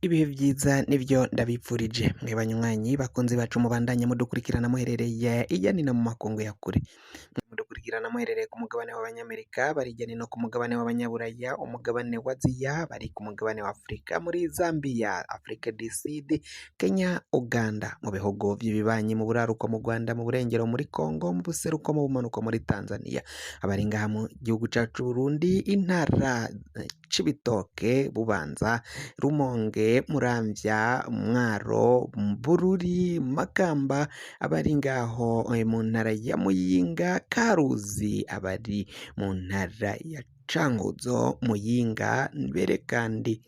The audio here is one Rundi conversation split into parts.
Ibihe vyiza nivyo ndabipfurije mwe banywanyi bakunzi bacu mubandanye mudukurikirana muherereye irya nino mu makungu ya kure, mudukurikirana muherereye ku mugabane w'abanyamerika, bari hirya no hino ku mugabane w'abanyaburaya, umugabane wa Aziya, bari ku mugabane wa Afurika, muri Zambia, Afrique du Sud, Kenya, Uganda, mu bihugu vy'ibibanyi, mu buraruko, mu Rwanda, mu burengero, muri Congo, mu buseruko, mu bumanuko, muri Tanzania, abari ngaha mu gihugu cacu Burundi, intara Cibitoke, Bubanza, Rumonge, Muramvya, Mwaro, Bururi, Makamba, abari ngaho mu ntara ya Muyinga, Karuzi, abari mu ntara ya Cankuzo, Muyinga, mbere kandi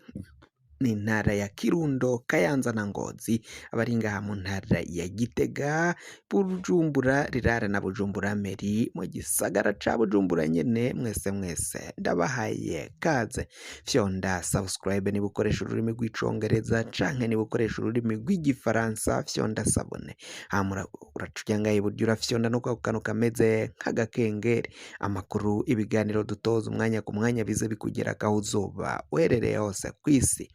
n'intara ya Kirundo, Kayanza na Ngozi, abari ngaha mu ntara ya Gitega, Bujumbura, Rirara na Bujumbura Meri, mu gisagara ca Bujumbura nyene, mwese ndabahaye kaze. Fyonda subscribe niba ukoresha ururimi rw'icongereza canke niba ukoresha ururimi rw'igifaransa, fyonda sabone, hama uraca ngaha iburyo urafyonda no kwa kantu kameze nk'agakengeri, amakuru, ibiganiro dutoza umwanya ku mwanya bize bikugerako aho uzoba uherereye hose kw'isi.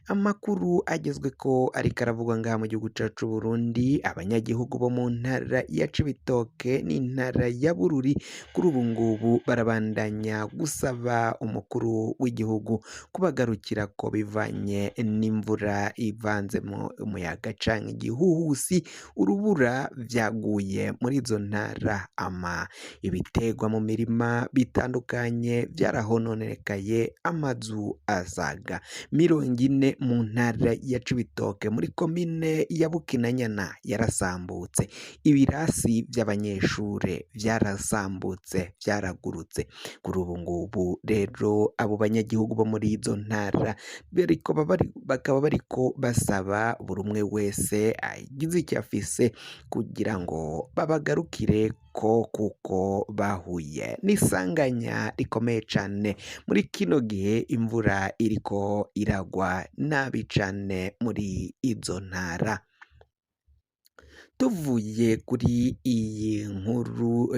Amakuru agezweko ariko aravugwa ngaha mu gihugu cacu Burundi, abanyagihugu bo mu ntara ya Cibitoke n'intara ya Bururi kuri ubu ngubu barabandanya gusaba umukuru w'igihugu kubagarukirako bivanye n'imvura ivanzemwo umuyaga canke igihuhusi, urubura vyaguye muri izo ntara, ibitegwa mu mirima bitandukanye vyarahononekaye, amazu asaga 40 mu ntara ya Cibitoke muri komine ya Bukinanyana yarasambutse, ibirasi vy'abanyeshure vyarasambutse, vyaragurutse. Kuri ubu ngubu rero abo banyagihugu bo muri izo ntara bakaba bariko basaba buri umwe wese agize icyo afise kugira ngo babagarukire kuko bahuye n'isanganya rikomeye cane muri kino gihe, imvura iriko iragwa nabi cane muri izo ntara. Tuvuye kuri iyi nkuru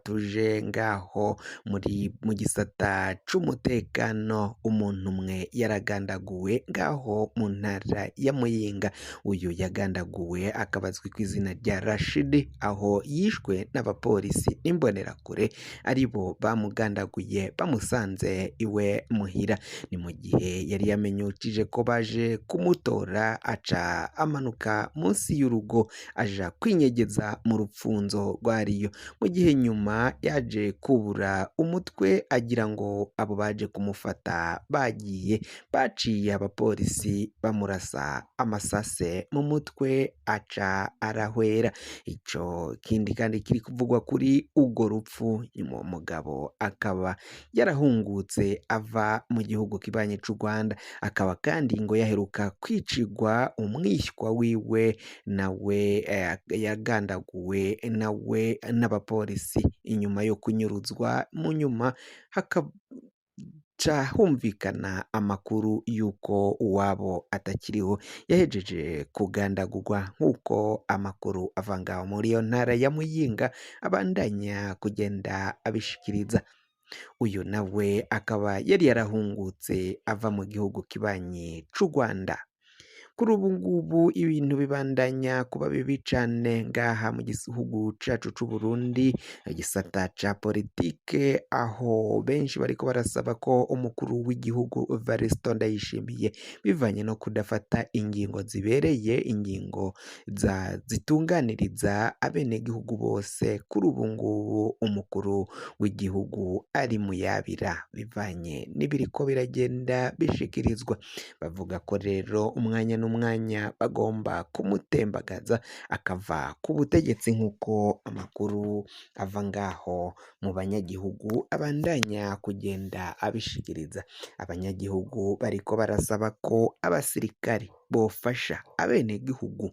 tuje ngaho mu gisata c'umutekano, umuntu umwe yaragandaguwe ngaho mu ntara ya Muyinga. Uyu yagandaguwe akaba azwi kw'izina rya Rashid, aho yishwe n'abapolisi n'imbonerakure aribo bamugandaguye bamusanze iwe muhira. Ni mu gihe yari yamenyukije ko baje kumutora, aca amanuka munsi y'urugo aja kwinyegeza mu rupfunzo rwariyo, mu gihe nyuma yaje kubura umutwe agira ngo abo baje kumufata baciye abapolisi bamurasa amasase mu mutwe, aca arahwera. Ico kindi kandi kiri kuvugwa kuri urwo rupfu, uwo mugabo akaba yarahungutse ava mu gihugu kibanyi c'u Rwanda, akaba kandi ngo yaheruka kwicirwa umwishywa wiwe nawe yagandaguwe nawe n'abapolisi, inyuma yo kunyuruzwa, mu nyuma hakaca humvikana amakuru y'uko uwabo atakiriho yahejeje kugandagurwa, nk'uko amakuru ava ngaho muri iyo ntara ya Muyinga abandanya kugenda abishikiriza. Uyu nawe akaba yari yarahungutse ava mu gihugu kibanyi c'u Rwanda. Kuri ubu ngubu ibintu bibandanya kuba bibi cane ngaha mu gihugu cacu c'u Burundi, igisata ca politike, aho benshi bariko barasaba ko umukuru w'igihugu Evaristo Ndayishimiye bivanye no kudafata ingingo zibereye, ingingo zitunganiriza abenegihugu bose. Kuri ubu ngubu umukuru w'igihugu ari muyabira bivanye n'ibiriko biragenda bishikirizwa, bavuga ko rero umwanya n'umwanya bagomba kumutembagaza akava ku butegetsi, nk'uko amakuru ava ngaho mu banyagihugu abandanya kugenda abishikiriza. Abanyagihugu bariko barasaba ko abasirikari bofasha abenegihugu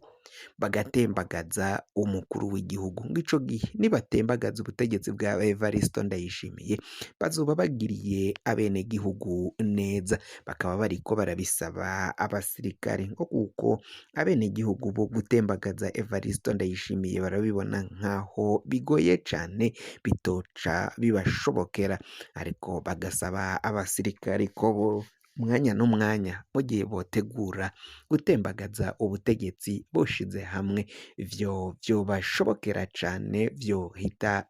bagatembagaza umukuru w'igihugu, ng'ico gihe nibatembagaza ubutegetsi bwa Evaristo Ndayishimiye bazoba bagiriye abenegihugu neza. Bakaba bariko barabisaba abasirikare ngo kuko abenegihugu bo gutembagaza Evaristo Ndayishimiye barabibona nk'aho bigoye cane, bitoca bibashobokera, ariko bagasaba abasirikare ko umwanya n'umwanya mu gihe botegura gutembagaza ubutegetsi boshize hamwe, ivyo vyobashobokera cane, vyohita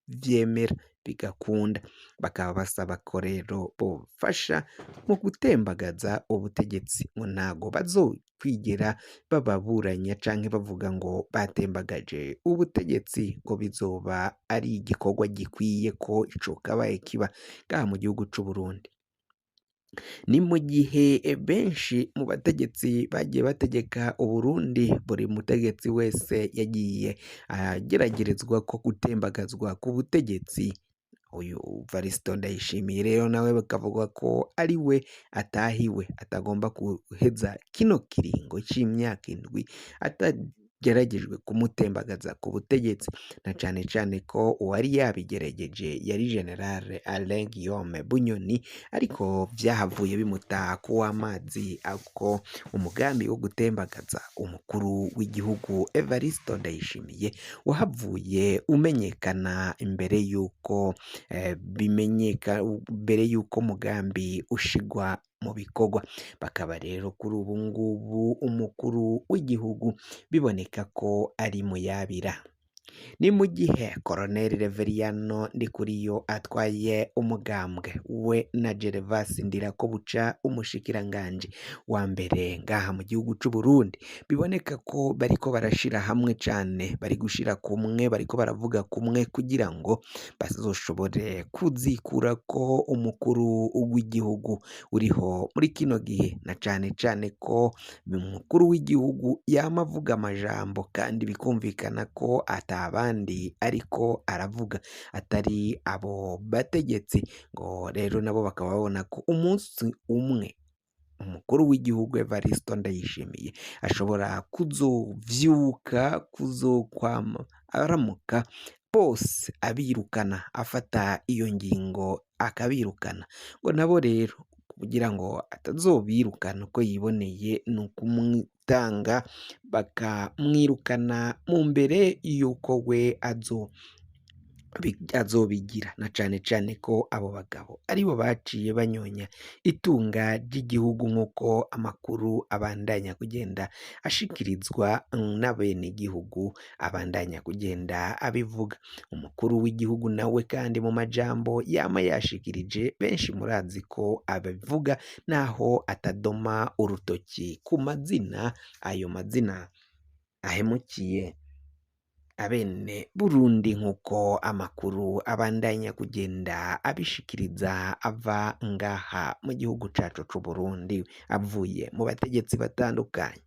vyemera bigakunda. Bakaba basaba ko rero bofasha mu gutembagaza ubutegetsi, ngo ntago bazokwigera bababuranya canke bavuga ngo batembagaje ubutegetsi, ngo bizoba ari igikorwa gikwiye ko cokabaye kiba ngaha mu gihugu c'Uburundi. Ni mu gihe benshi mu bategetsi bagiye bategeka Uburundi, buri mutegetsi wese yagiye ageragerezwa ko gutembagazwa ku butegetsi. Uyu Varisito Ndayishimiye rero nawe bakavuga ko ari we atahiwe, atagomba guheza kino kiringo c'imyaka indwi atageragejwe kumutembagaza ku butegetsi, na cane cane ko uwari yabigerageje yari General Alain Guillaume Bunyoni, ariko vyahavuye bimuta kuw'amazi, ako umugambi wo gutembagaza umukuru w'igihugu Evariste Ndayishimiye wahavuye umenyekana imbere yuko mbere yuko umugambi ushigwa mu bikorwa. Bakaba rero kuri ubu ngubu umukuru w'igihugu biboneka ko ari muyabira. Ni mu gihe Colonel Reveriyano Ndikuriyo atwaye umugambwe we na Gervas Ndirakobuca umushikiranganji wa mbere ngaha mu gihugu c'Uburundi, biboneka ko bariko barashira hamwe cane, bari gushira kumwe, bariko baravuga kumwe kugira ngo bazoshobore kuzikurako umukuru w'igihugu uriho muri kino gihe, na cane cane ko umukuru w'igihugu yama avuga amajambo kandi bikumvikana ko abandi ariko aravuga atari abo bategetsi, ngo rero nabo bakaba babona ko umunsi umwe umukuru w'igihugu Evariste Ndayishimiye ashobora kuzovyuka, kuzokwama aramuka bose abirukana, afata iyo ngingo akabirukana, ngo nabo rero kugira ngo atazobirukana uko yiboneye ni ukumutanga bakamwirukana mu mbere yuko we azobigira, na cane cane ko abo bagabo aribo baciye banyonya itunga ry'igihugu, nk'uko amakuru abandanya kugenda ashikirizwa n'abenegihugu, abandanya kugenda abivuga. Umukuru w'igihugu nawe kandi mu majambo yama yashikirije, benshi murazi ko abivuga naho atadoma urutoki ku mazina, ayo mazina ahemukiye abene Burundi, nk'uko amakuru abandanya kugenda abishikiriza ava ngaha mu gihugu cacu c'Uburundi avuye mu bategetsi batandukanye.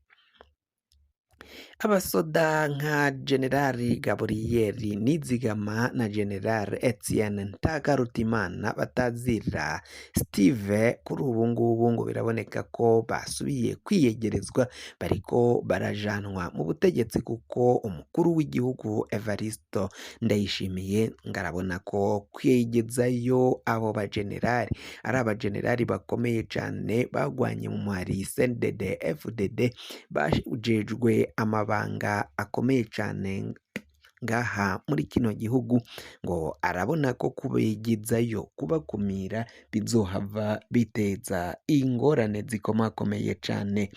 Abasoda nka Generali Gaburiyeri Nizigama na General Etienne Ntakarutimana batazira Steve, kuri ubu ngubu ngo biraboneka ko basubiye kwiyegerezwa, bariko barajanwa mu butegetsi, kuko umukuru w'igihugu Evariste Ndayishimiye ngarabona ko kwigezayo abo bagenerali ari abagenerali bakomeye cane, bagwanye mu muhari CNDD FDD, bajejwe amabanga akomeye cane ngaha muri kino gihugu, ngo arabona ko kubigizayo kubakumira bizohava biteza ingorane zikomakomeye cane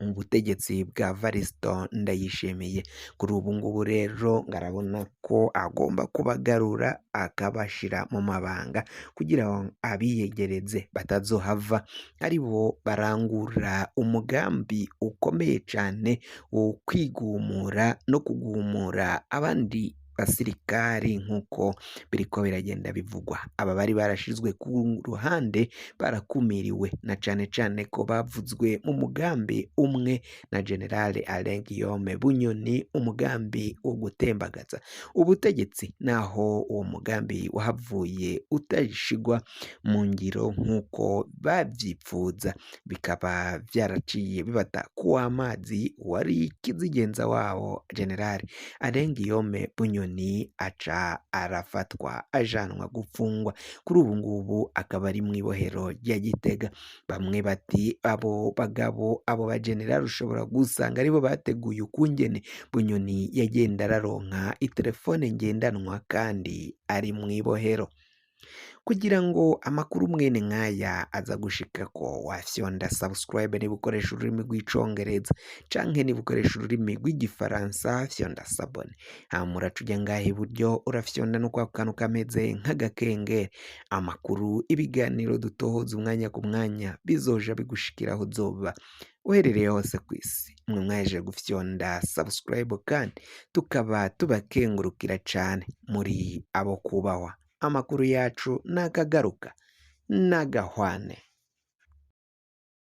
mu butegetsi bwa Varisito Ndayishimiye. Kuri ubu ngubu rero ngarabona ko agomba kubagarura akabashira mu mabanga kugira ngo abiyegereze batazohava aribo barangura umugambi ukomeye cane wo kwigumura no kugumura abandi basirikari, nk'uko biriko biragenda bivugwa. Aba bari barashizwe ku ruhande barakumiriwe, na cane cane ko bavuzwe mu mugambi umwe na General Alain Guillaume Bunyoni, umugambi wo gutembagaza ubutegetsi, naho uwo mugambi wahavuye utashigwa mu ngiro nk'uko bavyipfuza, bikaba vyaraciye bibata kuw'amazi wari kizigenza wabo General Alain Guillaume Bunyoni aca arafatwa ajanwa gufungwa. Kuri ubu ngubu akaba ari mw'ibohero rya Gitega. Bamwe bati abo bagabo, abo bagenerali ushobora gusanga aribo bateguye ukungene Bunyoni yagenda araronka itelefone ngendanwa kandi ari mw'ibohero. kugira ngo amakuru mwene nk'aya aza gushikako wafyonda subscribe niba ukoresha ururimi rw'icongereza canke niba ukoresha ururimi rw'igifaransa fyonda sabone hama uraca uja ngaha iburyo urafyonda no kwa kantu kameze nk'agakengeri amakuru ibiganiro dutohoza umwanya ku mwanya bizoja bigushikira aho uzoba uherereye hose kw'isi mwe mwaje gufyonda subscribe kandi tukaba tubakengurukira cane muri abo kubahwa amakuru yacu nakagaruka nagahwane.